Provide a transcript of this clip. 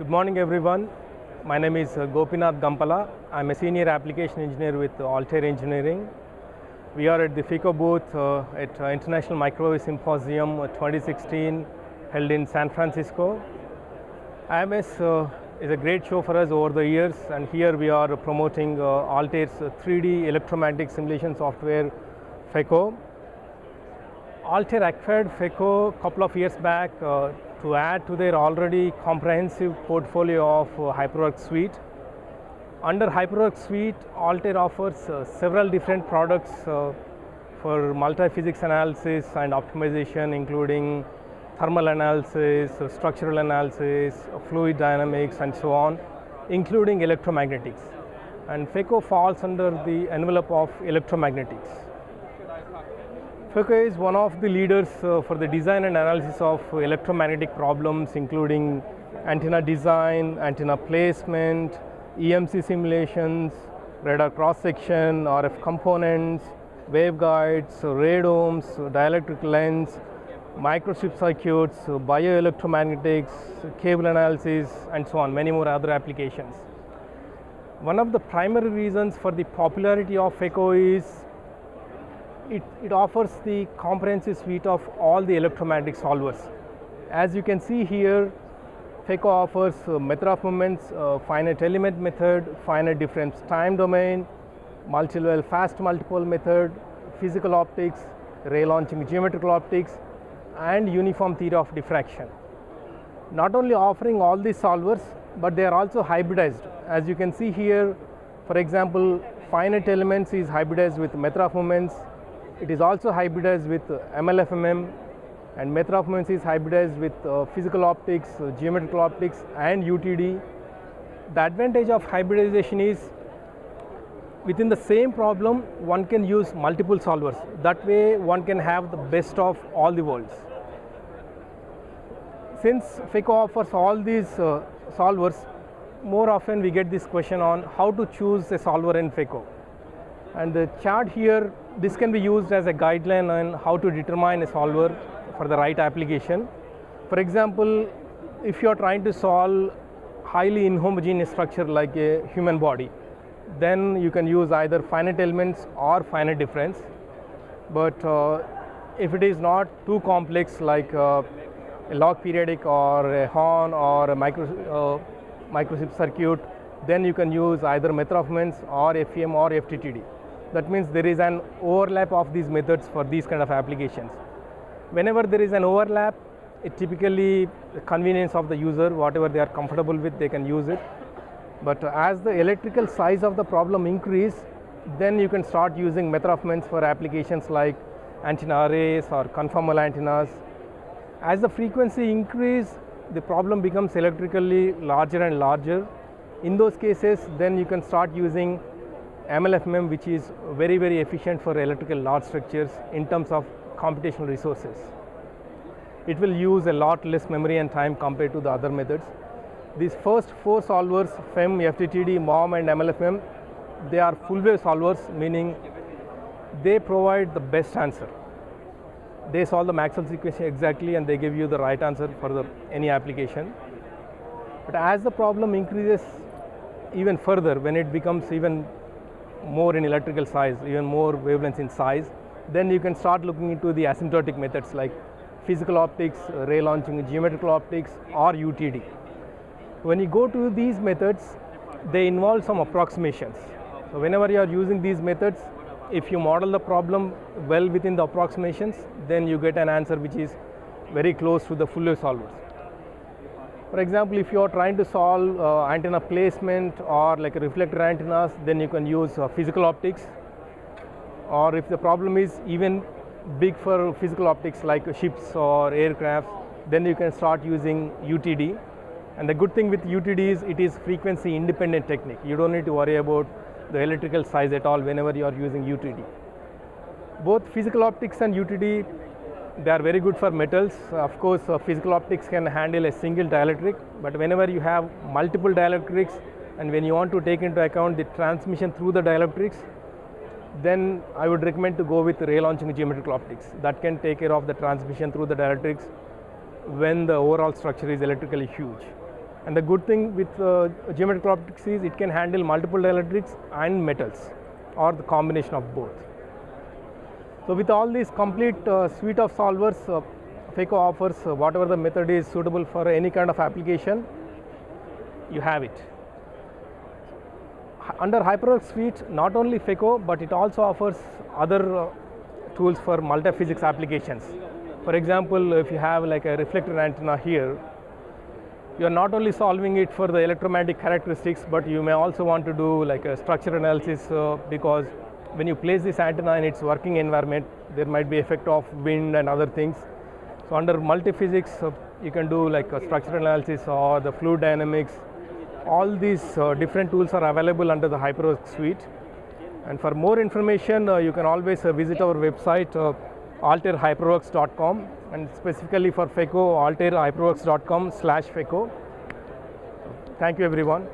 Good morning, everyone. My name is Gopinath Gampala. I'm a senior application engineer with Altair Engineering. We are at the FICO booth at International Microwave Symposium 2016 held in San Francisco. IMS is a great show for us over the years, and here we are promoting Altair's 3D electromagnetic simulation software, FECO. Altair acquired FECO a couple of years back to add to their already comprehensive portfolio of HyperWorks Suite. Under HyperWorks Suite, Altair offers several different products for multi-physics analysis and optimization, including thermal analysis, structural analysis, fluid dynamics, and so on, including electromagnetics. And FECO falls under the envelope of electromagnetics. FECO is one of the leaders for the design and analysis of electromagnetic problems, including antenna design, antenna placement, EMC simulations, radar cross-section, RF components, waveguides, radomes, dielectric lens, microstrip circuits, bioelectromagnetics, cable analysis, and so on, many more other applications. One of the primary reasons for the popularity of FECO is it offers the comprehensive suite of all the electromagnetic solvers. As you can see here, FECO offers method of moments, finite element method, finite difference time domain, multi-level fast multipole method, physical optics, ray launching geometrical optics, and uniform theory of diffraction. Not only offering all these solvers, but they are also hybridized. As you can see here, for example, finite elements is hybridized with method of moments. It is also hybridized with MLFMM, and method of moments is hybridized with physical optics, geometrical optics, and UTD. The advantage of hybridization is within the same problem, one can use multiple solvers. That way, one can have the best of all the worlds. Since FECO offers all these solvers, more often we get this question on how to choose a solver in FECO. And the chart here, this can be used as a guideline on how to determine a solver for the right application. For example, if you are trying to solve highly inhomogeneous structure like a human body, then you can use either finite elements or finite difference. But if it is not too complex like a log periodic or a Hahn or a microstrip circuit, then you can use either method of moments or FEM or FTTD. That means there is an overlap of these methods for these kind of applications. Whenever there is an overlap, it typically the convenience of the user, whatever they are comfortable with, they can use it. But as the electrical size of the problem increase, then you can start using method of moments for applications like antenna arrays or conformal antennas. As the frequency increase, the problem becomes electrically larger and larger. In those cases, then you can start using MLFMM, which is very, very efficient for electrical large structures in terms of computational resources. It will use a lot less memory and time compared to the other methods. These first four solvers, FEM, FTTD, MOM, and MLFMM, they are full wave solvers, meaning they provide the best answer. They solve the Maxwell's equation exactly, and they give you the right answer for any application. But as the problem increases even further, when it becomes even more in electrical size, even more wavelengths in size, then you can start looking into the asymptotic methods like physical optics, ray launching geometrical optics, or UTD. When you go to these methods, they involve some approximations. So whenever you are using these methods, if you model the problem well within the approximations, then you get an answer which is very close to the full wave solvers. For example, if you are trying to solve antenna placement or like reflector antennas, then you can use physical optics. Or if the problem is even big for physical optics like ships or aircraft, then you can start using UTD. And the good thing with UTD is it is frequency independent technique. You don't need to worry about the electrical size at all whenever you are using UTD. Both physical optics and UTD, they are very good for metals. Of course, physical optics can handle a single dielectric, but whenever you have multiple dielectrics and when you want to take into account the transmission through the dielectrics, then I would recommend to go with ray launching geometrical optics. That can take care of the transmission through the dielectrics when the overall structure is electrically huge. And the good thing with geometric optics is it can handle multiple dielectrics and metals, or the combination of both. So with all this complete suite of solvers, FECO offers whatever the method is suitable for any kind of application, you have it. Under HyperWorks suite, not only FECO, but it also offers other tools for multi-physics applications. For example, if you have like a reflector antenna here, you are not only solving it for the electromagnetic characteristics, but you may also want to do like a structure analysis because when you place this antenna in its working environment, there might be effect of wind and other things. So under multi-physics, you can do like a structural analysis or the fluid dynamics. All these different tools are available under the HyperWorks suite. And for more information, you can always visit our website, altairhyperworks.com, and specifically for FECO, altairhyperworks.com/FECO. Thank you, everyone.